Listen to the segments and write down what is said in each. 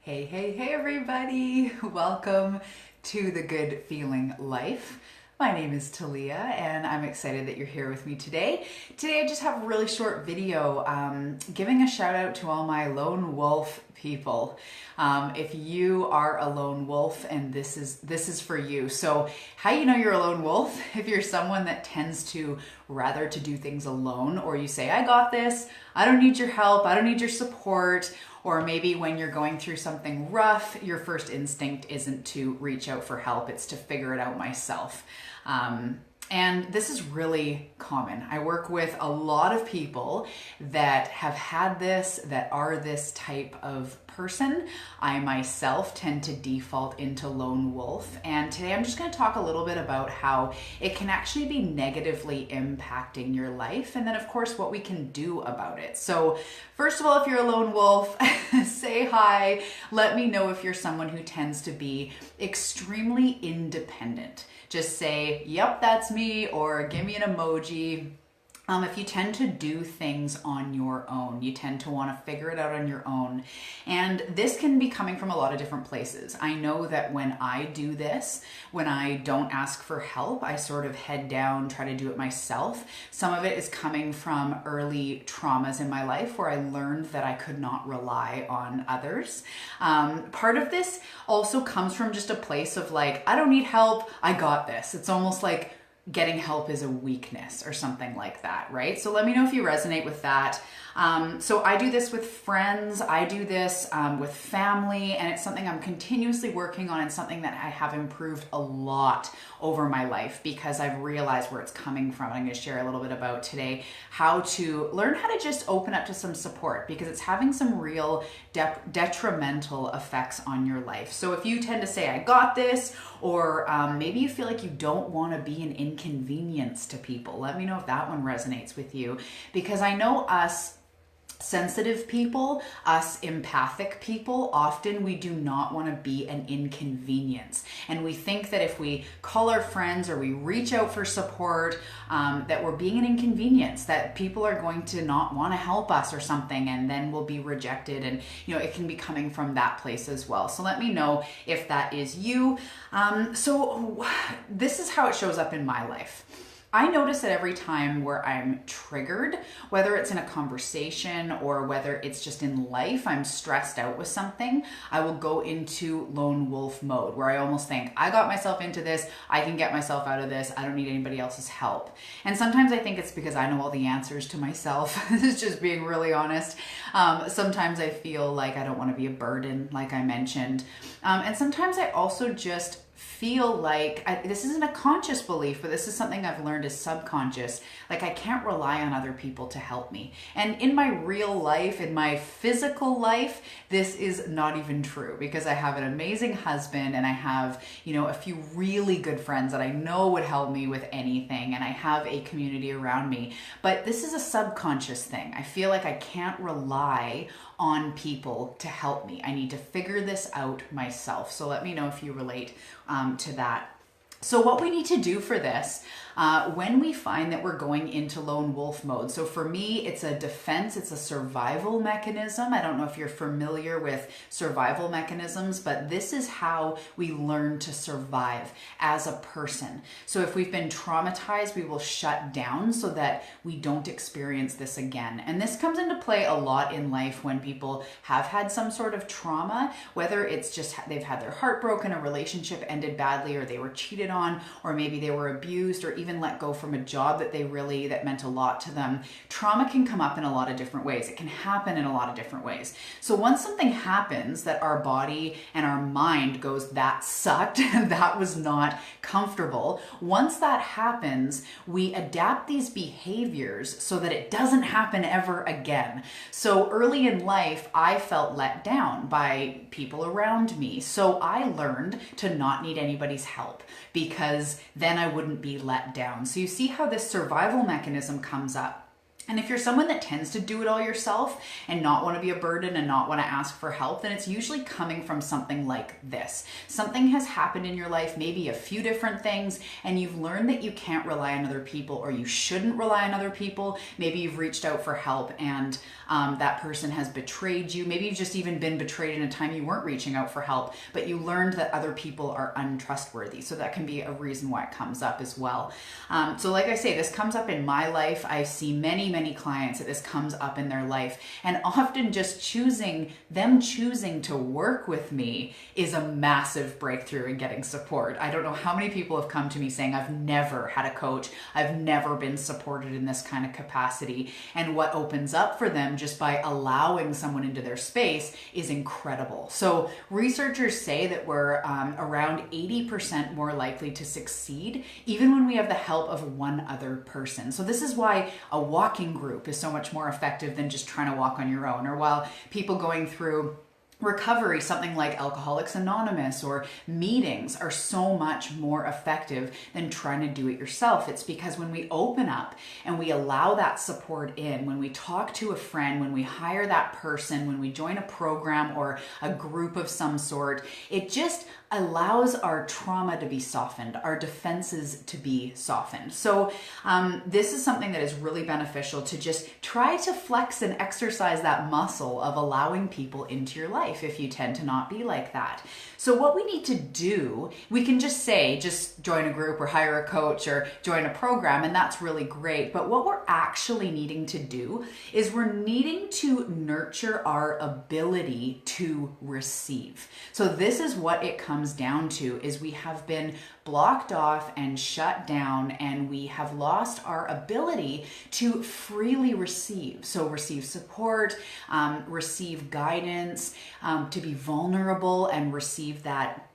Hey, hey, hey, everybody! Welcome to the Good Feeling Life. My name is Talia, and I'm excited that you're here with me today. Today, I just have a really short video giving a shout out to all my lone wolf people. If you are a lone wolf, and this is for you. So, how you know you're a lone wolf? If you're someone that tends to rather to do things alone, or you say, "I got this. I don't need your help. I don't need your support." Or maybe when you're going through something rough, your first instinct isn't to reach out for help, it's to figure it out myself. And this is really common. I work with a lot of people that have had this, that are this type of person. I myself tend to default into lone wolf. And today I'm just going to talk a little bit about how it can actually be negatively impacting your life. And then, of course, what we can do about it. So, first of all, if you're a lone wolf, say hi. Let me know if you're someone who tends to be extremely independent. Just say, "Yep, that's me," or give me an emoji. If you tend to do things on your own, you tend to want to figure it out on your own. And this can be coming from a lot of different places. I know that when I do this, when I don't ask for help, I sort of head down, try to do it myself. Some of it is coming from early traumas in my life where I learned that I could not rely on others. Part of this also comes from just a place of like, I don't need help, I got this. It's almost like getting help is a weakness or something like that, right? So let me know if you resonate with that. So I do this with friends, I do this with family, and it's something I'm continuously working on and something that I have improved a lot over my life because I've realized where it's coming from. I'm going to share a little bit about today how to learn how to just open up to some support because it's having some real detrimental effects on your life. So if you tend to say, "I got this," or maybe you feel like you don't want to be an inconvenience to people, let me know if that one resonates with you because I know us sensitive people, us empathic people, often we do not want to be an inconvenience. And we think that if we call our friends or we reach out for support, that we're being an inconvenience, that people are going to not want to help us or something, and then we'll be rejected. And, it can be coming from that place as well. So let me know if that is you. So this is how it shows up in my life. I notice that every time where I'm triggered, whether it's in a conversation or whether it's just in life, I'm stressed out with something, I will go into lone wolf mode where I almost think, I got myself into this, I can get myself out of this, I don't need anybody else's help. And sometimes I think it's because I know all the answers to myself. This is just being really honest. Sometimes I feel like I don't want to be a burden, like I mentioned. And sometimes I also just feel like this isn't a conscious belief, but this is something I've learned is subconscious. Like I can't rely on other people to help me. And in my real life, in my physical life, this is not even true because I have an amazing husband and I have, a few really good friends that I know would help me with anything. And I have a community around me. But this is a subconscious thing. I feel like I can't rely on people to help me. I need to figure this out myself. So let me know if you relate to that. So what we need to do for this, when we find that we're going into lone wolf mode. So for me, it's a defense, it's a survival mechanism. I don't know if you're familiar with survival mechanisms, but this is how we learn to survive as a person. So if we've been traumatized, we will shut down so that we don't experience this again. And this comes into play a lot in life when people have had some sort of trauma, whether it's just they've had their heart broken, a relationship ended badly, or they were cheated on, or maybe they were abused, or even let go from a job that meant a lot to them. Trauma can come up in a lot of different ways. It can happen in a lot of different ways. So once something happens that our body and our mind goes, "That sucked," that was not comfortable. Once that happens, we adapt these behaviors so that it doesn't happen ever again. So early in life, I felt let down by people around me. So I learned to not need anybody's help because then I wouldn't be let down. So you see how this survival mechanism comes up. And if you're someone that tends to do it all yourself and not want to be a burden and not want to ask for help, then it's usually coming from something like this. Something has happened in your life, maybe a few different things, and you've learned that you can't rely on other people, or you shouldn't rely on other people. Maybe you've reached out for help and that person has betrayed you. Maybe you've just even been betrayed in a time you weren't reaching out for help, but you learned that other people are untrustworthy. So that can be a reason why it comes up as well. So like I say, this comes up in my life. I see many clients that this comes up in their life, and often just choosing to work with me is a massive breakthrough in getting support. I don't know how many people have come to me saying, I've never had a coach, I've never been supported in this kind of capacity, and what opens up for them just by allowing someone into their space is incredible. So researchers say that we're around 80% more likely to succeed even when we have the help of one other person. So this is why a walking group is so much more effective than just trying to walk on your own, or while people going through recovery, something like Alcoholics Anonymous or meetings are so much more effective than trying to do it yourself. It's because when we open up and we allow that support in, when we talk to a friend, when we hire that person, when we join a program or a group of some sort, it just allows our trauma to be softened, our defenses to be softened. So this is something that is really beneficial to just try to flex and exercise that muscle of allowing people into your life if you tend to not be like that. So what we need to do, we can just say, just join a group or hire a coach or join a program, and that's really great. But what we're actually needing to do is we're needing to nurture our ability to receive. So this is what it comes down to, is we have been blocked off and shut down, and we have lost our ability to freely receive. So receive support, receive guidance, to be vulnerable and receive that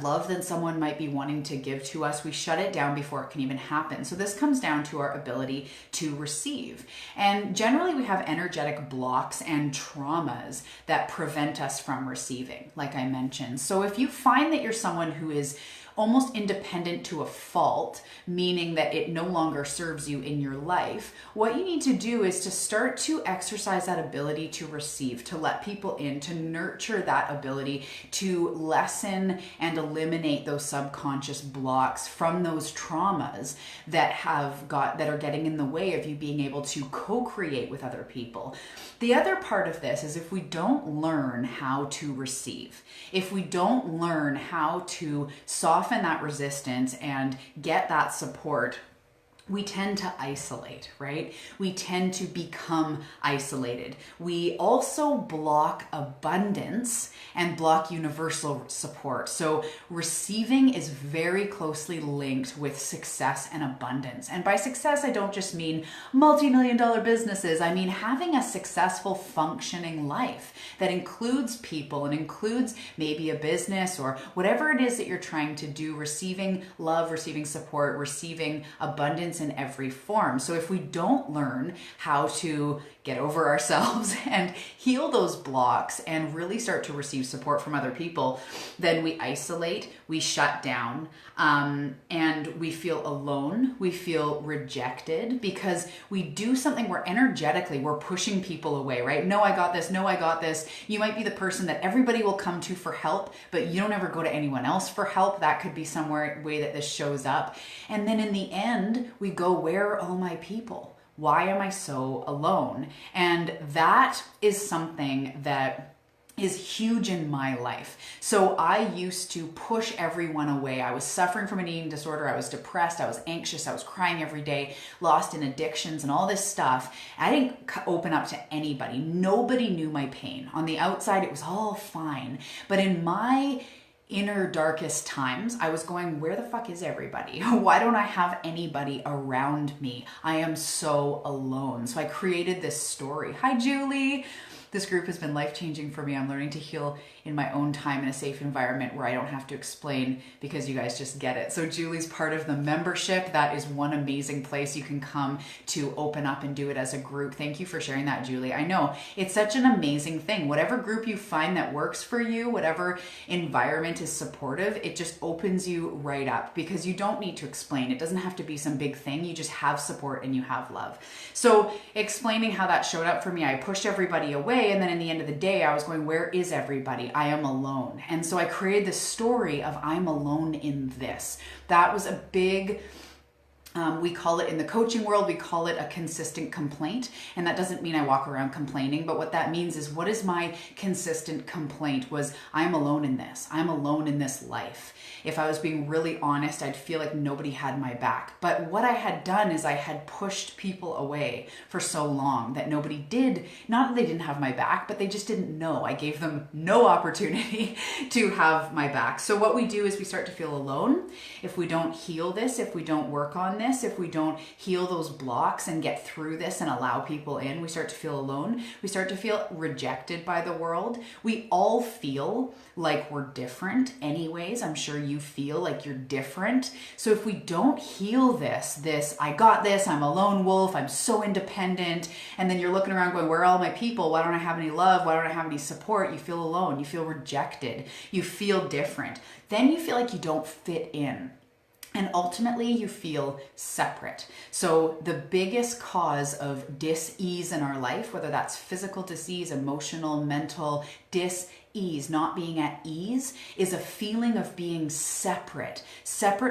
love that someone might be wanting to give to us. We shut it down before it can even happen. So this comes down to our ability to receive. And generally we have energetic blocks and traumas that prevent us from receiving, like I mentioned. So if you find that you're someone who is almost independent to a fault, meaning that it no longer serves you in your life, what you need to do is to start to exercise that ability to receive, to let people in, to nurture that ability to lessen and eliminate those subconscious blocks from those traumas that are getting in the way of you being able to co-create with other people. The other part of this is if we don't learn how to receive, if we don't learn how to soften that resistance and get that support, we tend to isolate, right? We tend to become isolated. We also block abundance and block universal support. So receiving is very closely linked with success and abundance. And by success, I don't just mean multi-million-dollar businesses. I mean having a successful, functioning life that includes people and includes maybe a business or whatever it is that you're trying to do, receiving love, receiving support, receiving abundance in every form. So if we don't learn how to get over ourselves and heal those blocks and really start to receive support from other people, then we isolate, we shut down, and we feel alone, we feel rejected because we do something where energetically we're pushing people away, right? No, I got this. No, I got this. You might be the person that everybody will come to for help, but you don't ever go to anyone else for help. That could be somewhere way that this shows up. And then in the end, we go, where are all my people? Why am I so alone? And that is something that is huge in my life. So I used to push everyone away. I was suffering from an eating disorder. I was depressed. I was anxious. I was crying every day, lost in addictions and all this stuff. I didn't open up to anybody. Nobody knew my pain. On the outside, it was all fine. But in my inner darkest times, I was going, where the fuck is everybody? Why don't I have anybody around me? I am so alone. So I created this story. Hi, Julie. This group has been life-changing for me. I'm learning to heal in my own time in a safe environment where I don't have to explain because you guys just get it. So Julie's part of the membership. That is one amazing place you can come to open up and do it as a group. Thank you for sharing that, Julie. I know it's such an amazing thing. Whatever group you find that works for you, whatever environment is supportive, it just opens you right up because you don't need to explain. It doesn't have to be some big thing. You just have support and you have love. So explaining how that showed up for me, I pushed everybody away, and then in the end of the day, I was going, where is everybody? I am alone. And so I created this story of I'm alone in this. That was a big, we call it in the coaching world, we call it a consistent complaint. And that doesn't mean I walk around complaining, but what that means is what is my consistent complaint was I'm alone in this. I'm alone in this life. If I was being really honest, I'd feel like nobody had my back. But what I had done is I had pushed people away for so long that nobody did, not that they didn't have my back, but they just didn't know. I gave them no opportunity to have my back. So what we do is we start to feel alone. If we don't heal this, if we don't work on this, if we don't heal those blocks and get through this and allow people in, we start to feel alone. We start to feel rejected by the world. We all feel like we're different anyways. I'm sure you feel like you're different. So if we don't heal this, I got this, I'm a lone wolf, I'm so independent, and then you're looking around going, where are all my people? Why don't I have any love? Why don't I have any support? You feel alone, you feel rejected, you feel different. Then you feel like you don't fit in. And ultimately, you feel separate. So the biggest cause of dis-ease in our life, whether that's physical dis-ease, emotional, mental dis-ease, not being at ease, is a feeling of being separate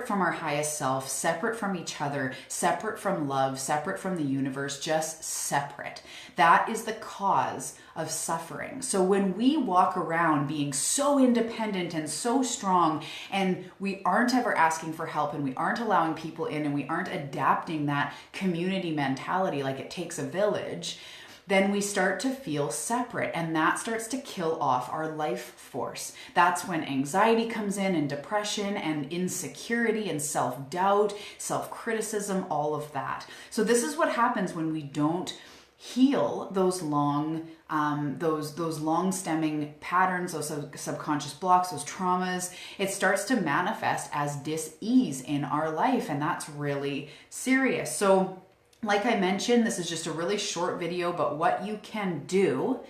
from our highest self, separate from each other, separate from love, separate from the universe, just separate. That is the cause of suffering. So when we walk around being so independent and so strong, and we aren't ever asking for help, and we aren't allowing people in, and we aren't adapting that community mentality like it takes a village, then we start to feel separate, and that starts to kill off our life force. That's when anxiety comes in, and depression and insecurity and self-doubt, self-criticism, all of that. So this is what happens when we don't heal those long stemming patterns, those subconscious blocks, those traumas. It starts to manifest as dis-ease in our life, and that's really serious. So like I mentioned, this is just a really short video, but what you can do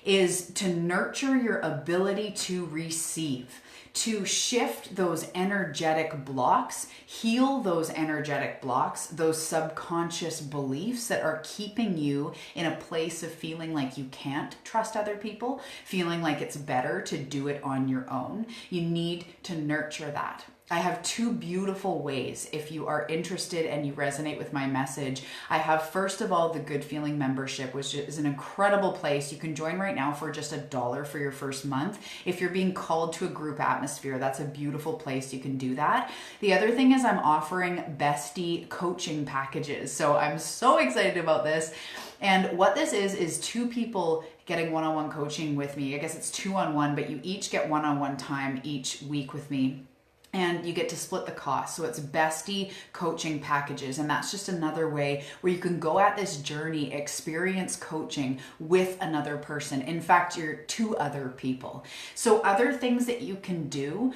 is to nurture your ability to receive, to shift those energetic blocks, heal those energetic blocks, those subconscious beliefs that are keeping you in a place of feeling like you can't trust other people, feeling like it's better to do it on your own. You need to nurture that. I have two beautiful ways if you are interested and you resonate with my message. I have, first of all, the Good Feeling membership, which is an incredible place. You can join right now for just $1 for your first month. If you're being called to a group atmosphere, that's a beautiful place. You can do that. The other thing is I'm offering bestie coaching packages. So I'm so excited about this. And what this is two people getting one-on-one coaching with me. I guess it's 2-on-1, but you each get one-on-one time each week with me. And you get to split the cost. So it's bestie coaching packages. And that's just another way where you can go at this journey, experience coaching with another person. In fact, you're two other people. So other things that you can do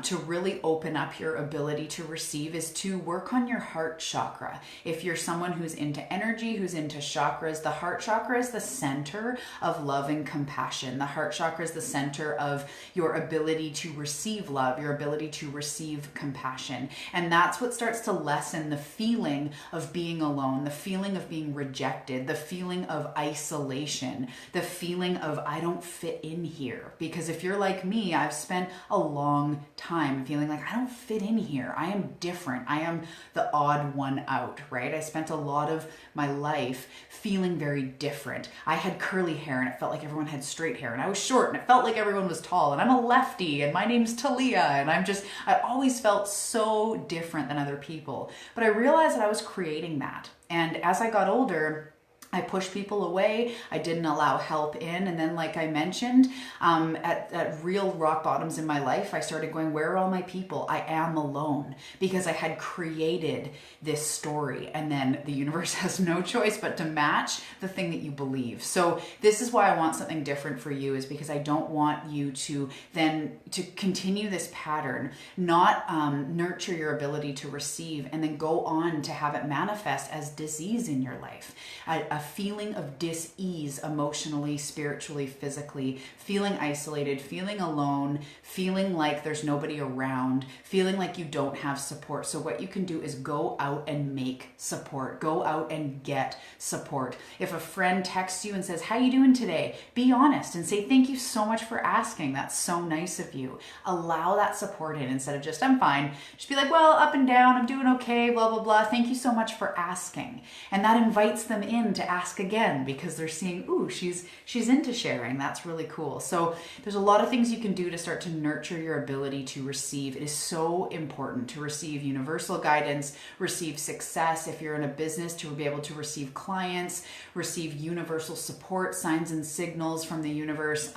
to really open up your ability to receive is to work on your heart chakra. If you're someone who's into energy, who's into chakras, the heart chakra is the center of love and compassion. The heart chakra is the center of your ability to receive love, your ability to receive compassion. And that's what starts to lessen the feeling of being alone, the feeling of being rejected, the feeling of isolation, the feeling of I don't fit in here. Because if you're like me, I've spent a long time feeling like I don't fit in here. I am different. I am the odd one out, right? I spent a lot of my life feeling very different. I had curly hair and it felt like everyone had straight hair, and I was short and it felt like everyone was tall, and I'm a lefty and my name's Talia, and I always felt so different than other people. But I realized that I was creating that. And as I got older, I pushed people away. I didn't allow help in. And then, like I mentioned, at real rock bottoms in my life, I started going, where are all my people? I am alone, because I had created this story. And then the universe has no choice but to match the thing that you believe. So this is why I want something different for you, is because I don't want you to then to continue this pattern, not nurture your ability to receive, and then go on to have it manifest as disease in your life. A feeling of dis-ease emotionally, spiritually, physically, feeling isolated, feeling alone, feeling like there's nobody around, feeling like you don't have support. So what you can do is go out and make support. Go out and get support. If a friend texts you and says, how you doing today? Be honest and say, thank you so much for asking. That's so nice of you. Allow that support in instead of just, I'm fine. Just be like, well, up and down, I'm doing okay, blah, blah, blah. Thank you so much for asking. And that invites them in to ask again, because they're seeing, ooh, she's into sharing. That's really cool. So there's a lot of things you can do to start to nurture your ability to receive. It is so important to receive universal guidance, receive success. If you're in a business, to be able to receive clients, receive universal support, signs and signals from the universe,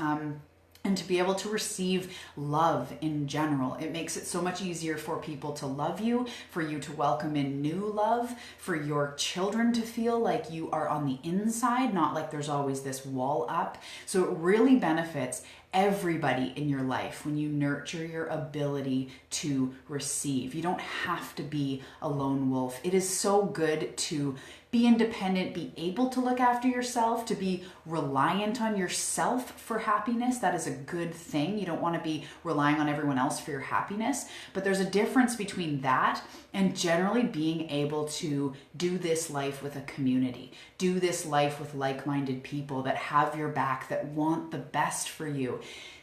and to be able to receive love in general. It makes it so much easier for people to love you, for you to welcome in new love, for your children to feel like you are on the inside, not like there's always this wall up. So it really benefits everybody in your life when you nurture your ability to receive. You don't have to be a lone wolf. It is so good to be independent, be able to look after yourself, to be reliant on yourself for happiness. That is a good thing. You don't want to be relying on everyone else for your happiness, but there's a difference between that and generally being able to do this life with a community, do this life with like-minded people that have your back, that want the best for you.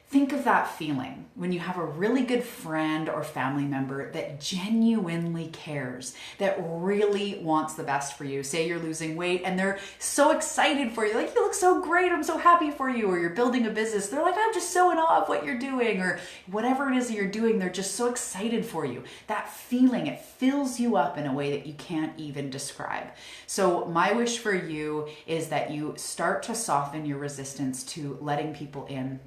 Think of that feeling when you have a really good friend or family member that genuinely cares, that really wants the best for you. Say you're losing weight and they're so excited for you, like, you look so great, I'm so happy for you. Or you're building a business, they're like, I'm just so in awe of what you're doing. Or whatever it is that you're doing, they're just so excited for you. That feeling, it fills you up in a way that you can't even describe. So my wish for you is that you start to soften your resistance to letting people in.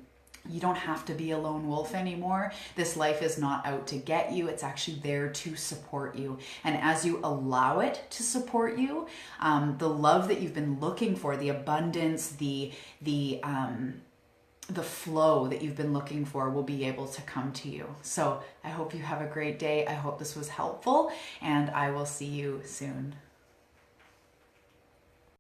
You don't have to be a lone wolf anymore. This life is not out to get you. It's actually there to support you. And as you allow it to support you, the love that you've been looking for, the abundance, the flow that you've been looking for will be able to come to you. So I hope you have a great day. I hope this was helpful, and I will see you soon.